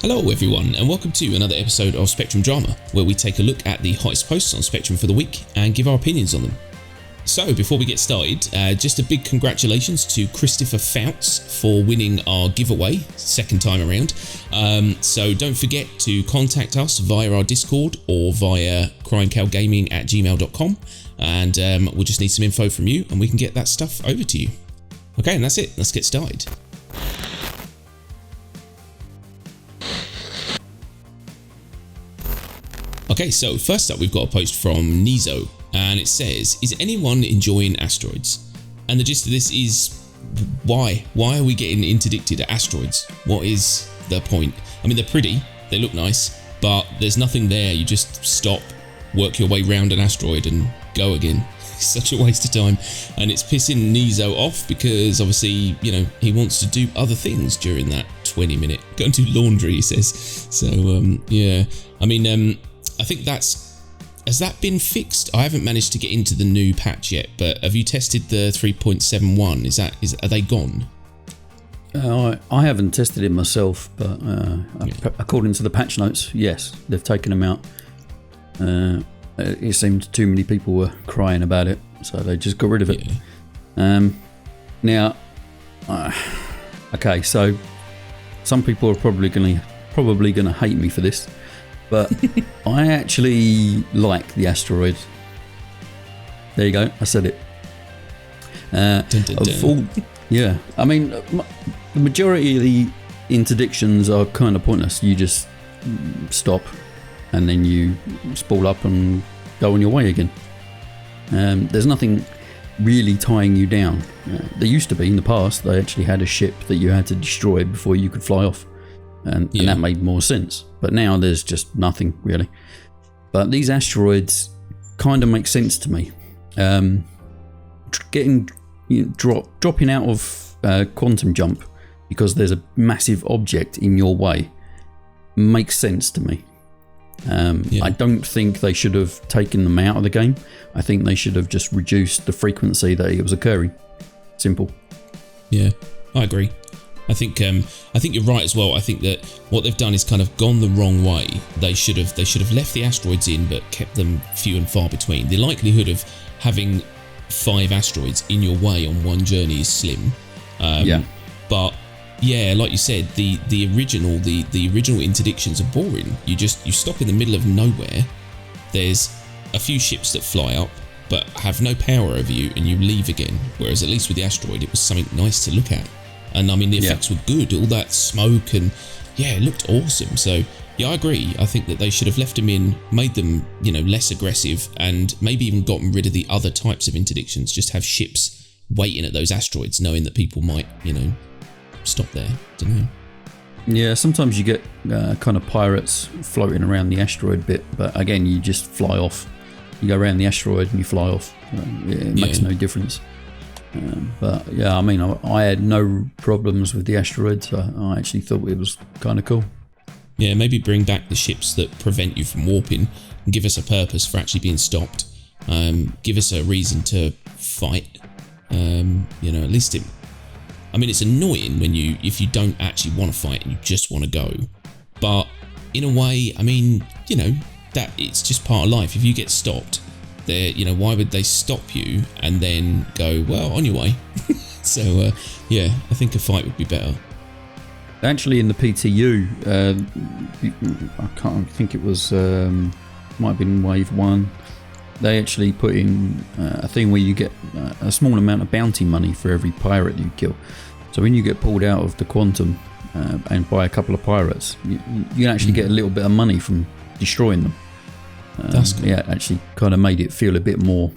Hello everyone and welcome to another episode of Spectrum Drama, where we take a look at the hottest posts on Spectrum for the week and give our opinions on them. So before we get started, just a big congratulations to Christopher Fouts for winning our giveaway, second time around. So don't forget to contact us via our Discord or via cryingcowgaming@gmail.com and we'll just need some info from you and we can get that stuff over to you. Okay, and that's it. Let's get started. Okay, so first up we've got a post from Nizo, and it says, is anyone enjoying asteroids? And the gist of this is, why? Why are we getting interdicted at asteroids? What is the point? I mean, they're pretty, they look nice, but there's nothing there. You just stop, work your way round an asteroid and go again. It's such a waste of time, and it's pissing Nizo off because obviously, you know, he wants to do other things during that 20-minute. Go and do laundry, he says. So, yeah, I mean, I think has that been fixed? I haven't managed to get into the new patch yet, but have you tested the 3.71? Are they gone? I haven't tested it myself, but according to the patch notes, yes, they've taken them out. It seemed too many people were crying about it, so they just got rid of it. Yeah. Now, okay, so some people are probably gonna hate me for this. But I actually like the asteroid. There you go, I said it. Yeah, I mean, the majority of the interdictions are kind of pointless. You just stop and then you spool up and go on your way again. There's nothing really tying you down. There used to be in the past, they actually had a ship that you had to destroy before you could fly off. And that made more sense. But now there's just nothing really. But these asteroids kind of make sense to me. Dropping out of quantum jump because there's a massive object in your way makes sense to me. I don't think they should have taken them out of the game. I think they should have just reduced the frequency that it was occurring. Simple. Yeah, I agree. I think you're right as well. I think that what they've done is kind of gone the wrong way. They should have left the asteroids in, but kept them few and far between. The likelihood of having 5 asteroids in your way on one journey is slim. But yeah, like you said, the original interdictions are boring. You stop in the middle of nowhere. There's a few ships that fly up, but have no power over you, and you leave again. Whereas at least with the asteroid, it was something nice to look at. And I mean, the effects were good, all that smoke, and yeah, it looked awesome. So yeah, I agree. I think that they should have left them in, made them, you know, less aggressive, and maybe even gotten rid of the other types of interdictions. Just have ships waiting at those asteroids, knowing that people might, you know, stop there. Don't know. Yeah, sometimes you get kind of pirates floating around the asteroid bit, but again, you just fly off. You go around the asteroid and you fly off. It makes no difference. But yeah, I mean, I had no problems with the asteroids. I actually thought it was kind of cool. Yeah, maybe bring back the ships that prevent you from warping and give us a purpose for actually being stopped. Give us a reason to fight. You know, at least it's annoying if you don't actually want to fight and you just want to go. But in a way, I mean, you know, that it's just part of life. If you get stopped, you know, why would they stop you and then go, well, on your way? So yeah, I think a fight would be better. Actually, in the PTU, I think it was might have been wave 1. They actually put in a thing where you get a small amount of bounty money for every pirate you kill. So when you get pulled out of the quantum and by a couple of pirates, you can actually get a little bit of money from destroying them. That's cool. Yeah, actually kind of made it feel a bit more,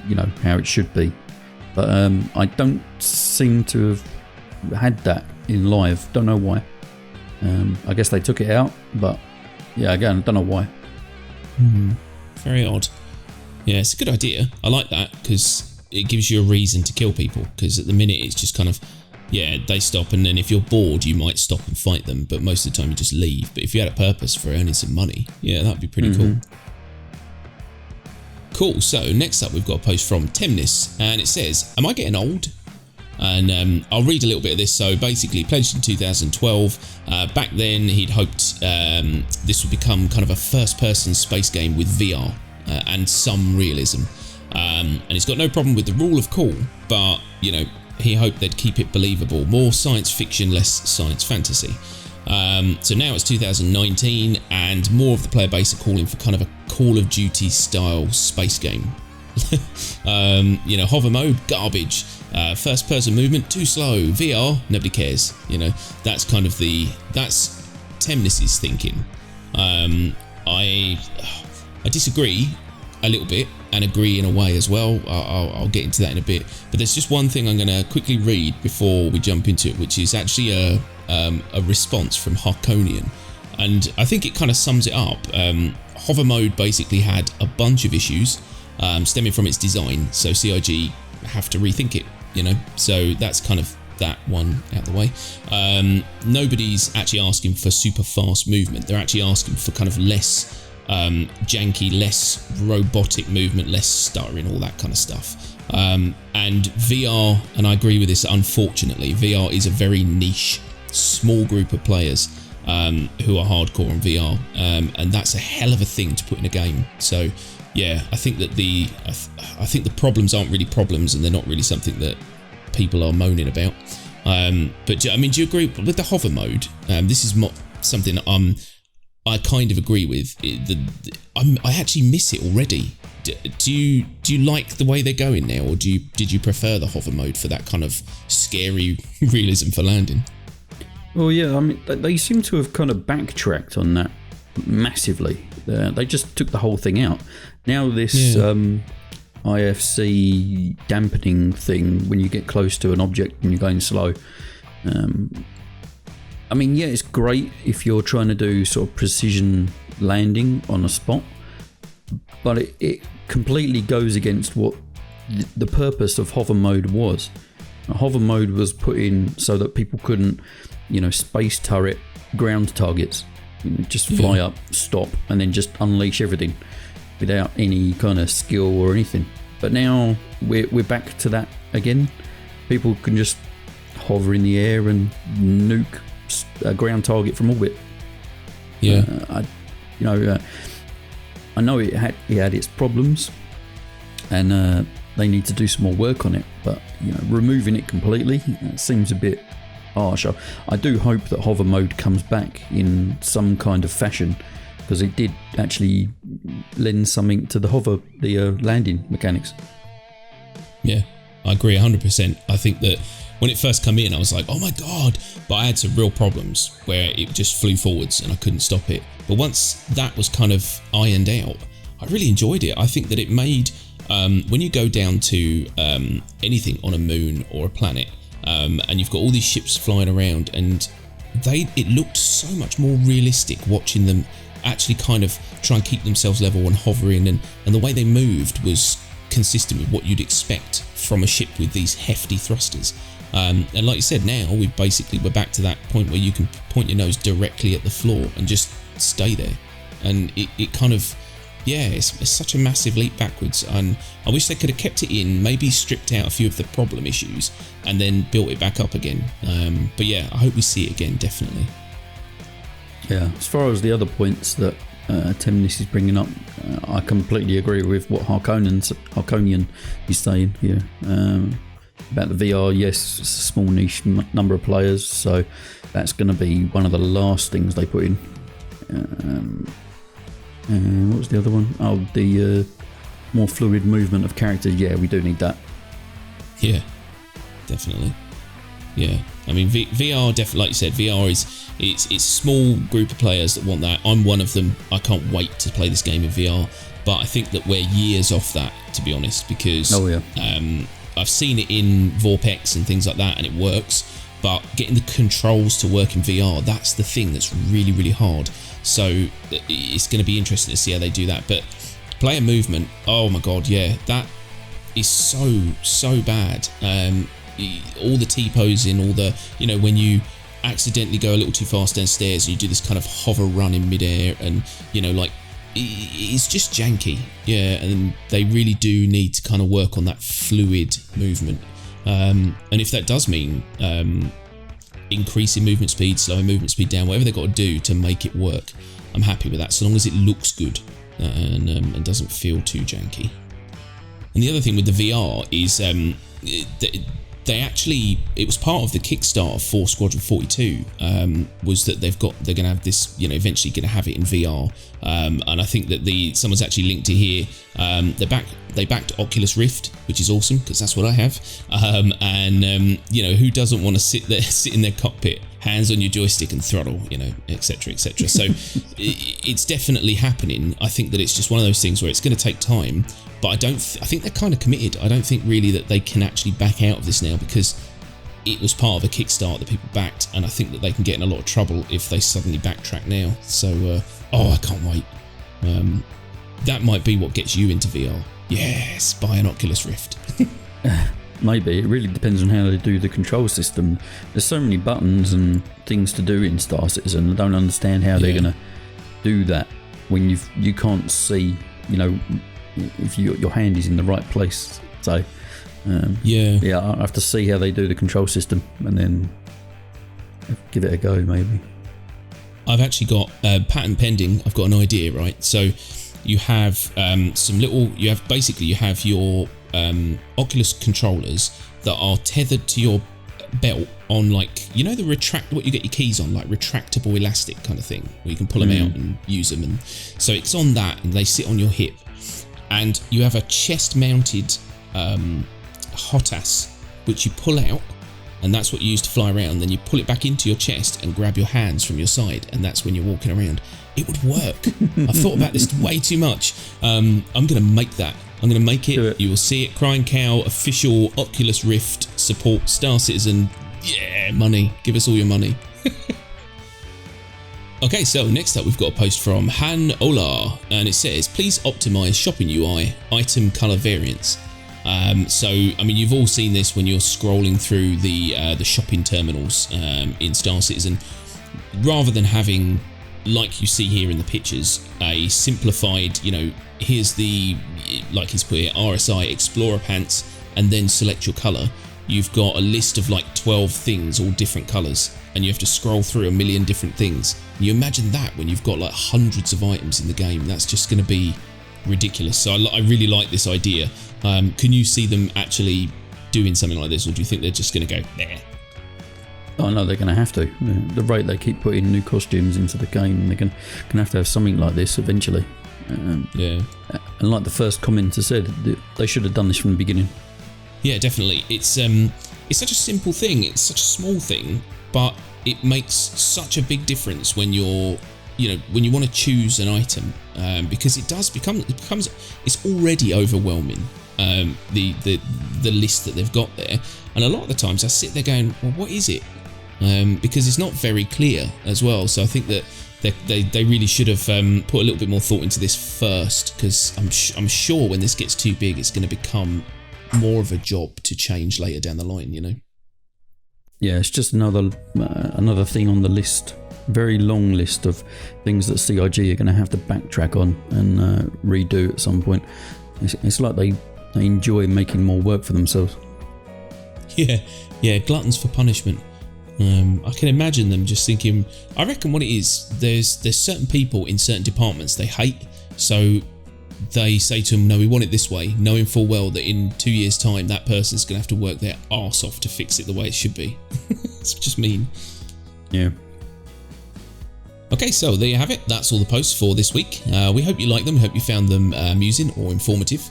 you know, how it should be. But I don't seem to have had that in live. Don't know why. I guess they took it out, but yeah, again, don't know why. Very odd. Yeah, it's a good idea. I like that because it gives you a reason to kill people. Because at the minute, it's just kind of, yeah, they stop, and then if you're bored, you might stop and fight them, but most of the time you just leave. But if you had a purpose for earning some money, yeah, that'd be pretty cool. Cool, so next up we've got a post from Temnis, and it says, am I getting old? And I'll read a little bit of this. So basically, pledged in 2012. Back then, he'd hoped this would become kind of a first-person space game with VR and some realism. And he's got no problem with the rule of cool, but, you know, he hoped they'd keep it believable. More science fiction, less science fantasy. So now it's 2019, and more of the player base are calling for kind of a Call of Duty style space game. You know, hover mode, garbage. First person movement, too slow. VR, nobody cares. You know, that's kind of that's Temnis's thinking. I disagree a little bit and agree in a way as well. I'll get into that in a bit. But there's just one thing I'm going to quickly read before we jump into it, which is actually a response from Harkonian. And I think it kind of sums it up. Hover mode basically had a bunch of issues stemming from its design, so CIG have to rethink it, you know. So that's kind of that one out the way. Nobody's actually asking for super fast movement. They're actually asking for kind of less janky, less robotic movement, less stuttering, all that kind of stuff. And VR, and I agree with this, unfortunately, VR is a very niche, small group of players who are hardcore on VR, and that's a hell of a thing to put in a game. So yeah, I think that I think the problems aren't really problems, and they're not really something that people are moaning about. But I mean, do you agree with the hover mode? This is something I kind of agree with. I actually miss it already. Do you like the way they're going now, or did you prefer the hover mode for that kind of scary realism for landing? Well, yeah, I mean, they seem to have kind of backtracked on that massively. They just took the whole thing out. Now this IFC dampening thing, when you get close to an object and you're going slow, I mean, yeah, it's great if you're trying to do sort of precision landing on a spot, but it completely goes against what the purpose of hover mode was. Hover mode was put in so that people couldn't, you know, space turret ground targets, just fly up, stop, and then just unleash everything without any kind of skill or anything. But now we're back to that again. People can just hover in the air and nuke a ground target from orbit. Yeah, I know it had its problems, and they need to do some more work on it. But you know, removing it completely seems a bit harsh. I do hope that hover mode comes back in some kind of fashion, because it did actually lend something to the landing mechanics. Yeah, I agree 100%. I think that when it first came in, I was like, oh my god, but I had some real problems where it just flew forwards and I couldn't stop it. But once that was kind of ironed out, I really enjoyed it. I think that it made, when you go down to anything on a moon or a planet, and you've got all these ships flying around, and it looked so much more realistic watching them actually kind of try and keep themselves level and hovering, and the way they moved was consistent with what you'd expect from a ship with these hefty thrusters. And like you said, now we're back to that point where you can point your nose directly at the floor and just stay there, and it kind of, yeah, it's such a massive leap backwards. And I wish they could have kept it in, maybe stripped out a few of the problem issues and then built it back up again. But yeah, I hope we see it again, definitely. Yeah, as far as the other points that Temnis is bringing up, I completely agree with what Harkonian is saying here. About the VR, yes, it's a small niche number of players, so that's going to be one of the last things they put in. What was the other one? Oh, the more fluid movement of characters. Yeah, we do need that. Yeah, definitely. Yeah, I mean, VR, definitely, like you said, VR it's a small group of players that want that. I'm one of them. I can't wait to play this game in VR, but I think that we're years off that, to be honest, because I've seen it in Vorpex and things like that, and it works, but getting the controls to work in VR, that's the thing that's really, really hard. So it's going to be interesting to see how they do that. But player movement, oh my god, yeah, that is so bad. All the T-posing, all the, you know, when you accidentally go a little too fast downstairs and you do this kind of hover run in midair, and, you know, like, it's just janky. Yeah, and they really do need to kind of work on that fluid movement. And if that does mean increasing movement speed, slowing movement speed down, whatever they've got to do to make it work, I'm happy with that, so long as it looks good and doesn't feel too janky. And the other thing with the VR is they actually, it was part of the Kickstarter for Squadron 42, was that they're going to have this, eventually going to have it in VR. And I think that someone's actually linked to here. They backed Oculus Rift, which is awesome because that's what I have. Who doesn't want to sit in their cockpit, hands on your joystick and throttle, etc., etc. So it's definitely happening. I think that it's just one of those things where it's going to take time. But I think they're kind of committed. I don't think really that they can actually back out of this now, because it was part of a Kickstarter that people backed, and I think that they can get in a lot of trouble if they suddenly backtrack now. So, I can't wait. That might be what gets you into VR. Yes, buy an Oculus Rift. Maybe. It really depends on how they do the control system. There's so many buttons and things to do in Star Citizen. I don't understand how they're going to do that when you can't see, if your hand is in the right place. So I have to see how they do the control system and then give it a go. Maybe I've actually got patent pending. I've got an idea, right? So you have you have your Oculus controllers that are tethered to your belt on, what you get your keys on, like retractable elastic kind of thing, where you can pull them out and use them. And so it's on that, and they sit on your hip. And you have a chest-mounted HOTAS, which you pull out, and that's what you use to fly around. Then you pull it back into your chest and grab your hands from your side, and that's when you're walking around. It would work. I've thought about this way too much. I'm going to make that. I'm going to make it. You will see it. Crying Cow, official Oculus Rift support Star Citizen. Yeah, money. Give us all your money. Okay, so next up we've got a post from Han Olar, and it says, please optimize shopping UI item color variants. You've all seen this when you're scrolling through the shopping terminals in Star Citizen. Rather than having, like you see here in the pictures, a simplified, here's the, like he's put here, RSI Explorer pants, and then select your color. You've got a list of 12 things, all different colors, and you have to scroll through a million different things. And you imagine that when you've got hundreds of items in the game, that's just going to be ridiculous. So I really like this idea. Can you see them actually doing something like this, or do you think they're just going to go, nah? Oh no, they're going to have to. The rate they keep putting new costumes into the game, they're going to have something like this eventually. And like the first commenter said, they should have done this from the beginning. Yeah, definitely. It's such a simple thing. It's such a small thing, but it makes such a big difference when you're, when you want to choose an item, because it's already overwhelming. The list that they've got there, and a lot of the times I sit there going, well, what is it? Because it's not very clear as well. So I think that they really should have put a little bit more thought into this first, because I'm sure when this gets too big, it's going to become more of a job to change later down the line. Yeah, it's just another thing on the list. Very long list of things that CIG are going to have to backtrack on and redo at some point. It's like they enjoy making more work for themselves. Yeah, gluttons for punishment. I can imagine them just thinking, I reckon what it is, there's certain people in certain departments they hate, so they say to them, no, we want it this way, knowing full well that in 2 years' time that person's going to have to work their arse off to fix it the way it should be. It's just mean. Yeah. Okay, so there you have it. That's all the posts for this week. We hope you liked them. Hope you found them amusing or informative.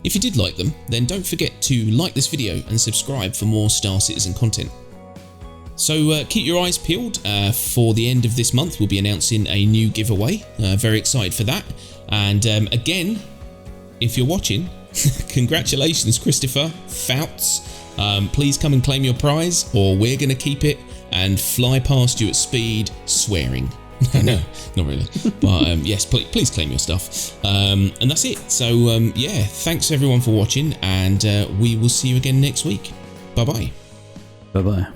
If you did like them, then don't forget to like this video and subscribe for more Star Citizen content. So keep your eyes peeled. For the end of this month, we'll be announcing a new giveaway. Very excited for that. And again, if you're watching, congratulations, Christopher Fouts. Please come and claim your prize, or we're going to keep it and fly past you at speed, swearing. No, not really. But yes, please claim your stuff. And that's it. So yeah, thanks everyone for watching, and we will see you again next week. Bye-bye. Bye-bye.